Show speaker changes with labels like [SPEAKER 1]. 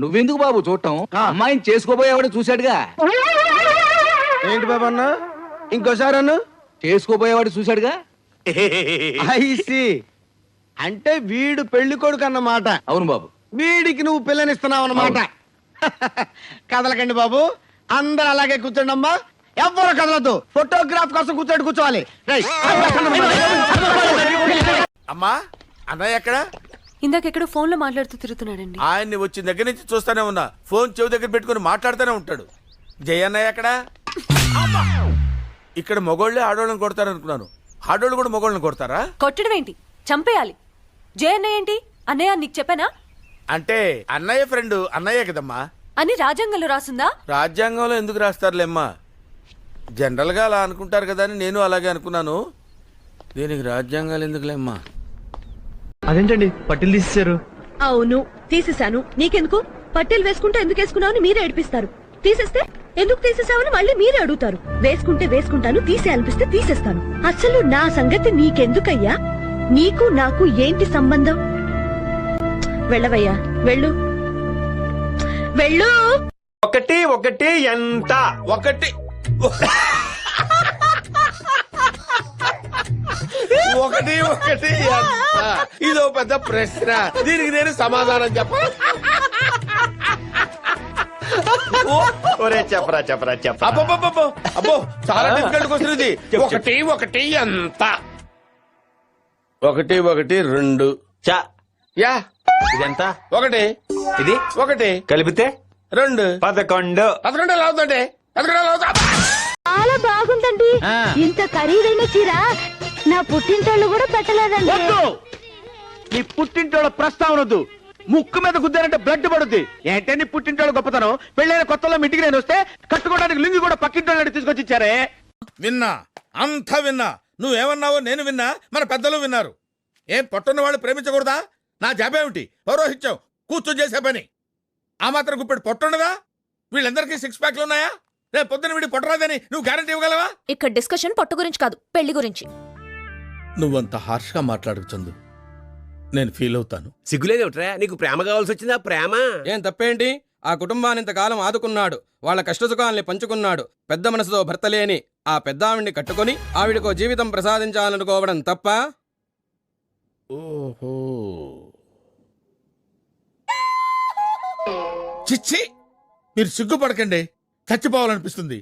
[SPEAKER 1] నువ్వెందుకు బాబు చూడటం? అమ్మాయిని చేసుకోబోయేవాడు చూశాడుగా.
[SPEAKER 2] ఏంటి బాబు అన్న, ఇంకోసారి అన్న.
[SPEAKER 1] చేసుకోబోయేవాడు చూశాడుగా.
[SPEAKER 2] ఐసి అంటే వీడు పెళ్లి కొడుకు అన్నమాట.
[SPEAKER 1] అవును బాబు.
[SPEAKER 2] వీడికి నువ్వు పిల్లనిస్తున్నావు అన్నమాట. కదలకండి బాబు, అందరు అలాగే కూర్చోండి అమ్మా. ఎవ్వరు కదలద్దు, ఫోటోగ్రాఫ్ కోసం కూర్చోవాలి.
[SPEAKER 3] అమ్మా, అన్నయ్య ఎక్కడ?
[SPEAKER 4] ఇందాకెక్కడో ఫోన్ లో మాట్లాడుతూ తిరుగుతున్నాడండి.
[SPEAKER 3] ఆయన్ని వచ్చిన దగ్గర నుంచి చూస్తానే ఉన్నా, ఫోన్ చెవి దగ్గర పెట్టుకుని మాట్లాడుతూనే ఉంటాడు. జయ అన్నయ్య ఎక్కడ? ఇక్కడ మొగోళ్ళే ఆడోళ్ళని కొడతారనుకున్నాను, ఆడోళ్ళు కూడా మొగోళ్ళని కొడతారా?
[SPEAKER 4] కొట్టడం ఏంటి, చంపేయాలి. జయ అన్నయ్య ఏంటి? అన్నయ్య నీకు చెప్పానా?
[SPEAKER 3] అంటే అన్నయ్య ఫ్రెండ్ అన్నయ్య కదమ్మా.
[SPEAKER 4] అని రాజ్యాంగంలో రాసుందా?
[SPEAKER 3] రాజ్యాంగంలో ఎందుకు రాస్తారులేమ్మా, జనరల్ గా అలా అనుకుంటారు కదా అని నేను అలాగే అనుకున్నాను. దీనికి రాజ్యాంగాలు ఎందుకులేమ్మా?
[SPEAKER 2] అదేంటండి పట్టిల్ తీసేశారు?
[SPEAKER 5] అవును తీసేశాను. నీకెందుకు? పట్టెలు వేసుకుంటే ఎందుకు వేసుకున్నావని మీరే ఏడిపిస్తారు. తీసేస్తే ఎందుకు తీసేసావని మళ్ళీ మీరే అడుగుతారు. వేసుకుంటే వేసుకుంటాను, తీసేయాలనిపిస్తే తీసేస్తాను. అసలు నా సంగతి నీకెందుకయ్యా? నీకు నాకు ఏంటి సంబంధం? వెళ్ళవయ్యా, వెళ్ళు వెళ్ళు.
[SPEAKER 2] ఒకటి ఒకటి ఎంత?
[SPEAKER 3] ఒకటి ఒకటి ఒకటి ఎంత? ఇదో పెద్ద ప్రశ్న, దీనికి నేను సమాధానం చెప్పాలి.
[SPEAKER 2] చెప్పరా చెప్పరా చెప్పరా.
[SPEAKER 3] అబ్బో చాలా డిఫికల్ట్ క్వశ్చన్ ఇది. ఒకటి ఒకటి ఎంత? ఒకటి ఒకటి రెండు. యా,
[SPEAKER 6] ఇదెంత?
[SPEAKER 3] ఒకటి.
[SPEAKER 6] ఇది
[SPEAKER 3] ఒకటి
[SPEAKER 6] కలిపితే
[SPEAKER 3] రెండు.
[SPEAKER 6] 11.
[SPEAKER 3] 11 ఎలా అవుతుందండి? 11 ఎలా అవుతా?
[SPEAKER 5] చాలా బాగుందండి. ఇంత ఖరీదైన చీర నా పుట్టింటోళ్ళు కూడా పెట్టలేదండి.
[SPEAKER 2] నీ పుట్టింటోళ్ళ ప్రస్తావన వద్దు. ముక్కు మీద గుద్దారంటే బ్లడ్ పడుద్ది. ఏంటే నీ పుట్టింటోళ్ళ గొప్పతనం? పెళ్ళైన కొత్తలో ఇంటికి నేను వస్తే కట్టుకోవడానికి లింగి కూడా పక్కింటోళ్ళని తీసుకొచ్చి ఇచ్చారే.
[SPEAKER 3] విన్నా, అంతా విన్నా. నువ్వేమన్నావో నేను విన్నా, మన పెద్దలు విన్నారు. ఏం పొట్టున్న వాళ్ళు ప్రేమించకూడదా? నా జాబేమిటి? పౌరోహిత్యం, కూర్చొని చేసే పని. ఆ మాత్రం గుప్పెడు పొట్టుండదా? వీళ్ళందరికీ 6 ప్యాక్లు ఉన్నాయా? రేపు పొద్దున వీడి పొట్టరాదని నువ్వు గ్యారంటీ ఇవ్వగలవా?
[SPEAKER 4] ఇక్కడ డిస్కషన్ పొట్టు గురించి కాదు, పెళ్లి గురించి.
[SPEAKER 3] నువ్వంత హార్ష్ గా మాట్లాడకు చందు, నేను ఫీల్ అవుతాను.
[SPEAKER 7] సిగ్గులేదేమిట్రా, నీకు ప్రేమ కావాల్సి వచ్చిందా? ప్రేమ
[SPEAKER 8] ఏం తప్పేంటి? ఆ కుటుంబాన్ని ఇంతకాలం ఆదుకున్నాడు, వాళ్ళ కష్టసుఖాల్ని పంచుకున్నాడు. పెద్ద మనసుతో భర్త లేని ఆ పెద్ద ఆవిడ్ని కట్టుకొని ఆవిడకో జీవితం ప్రసాదించాలనుకోవడం తప్ప?
[SPEAKER 3] ఓహో, చిచ్చి, మీరు సిగ్గుపడకండి, చచ్చిపోవాలనిపిస్తుంది.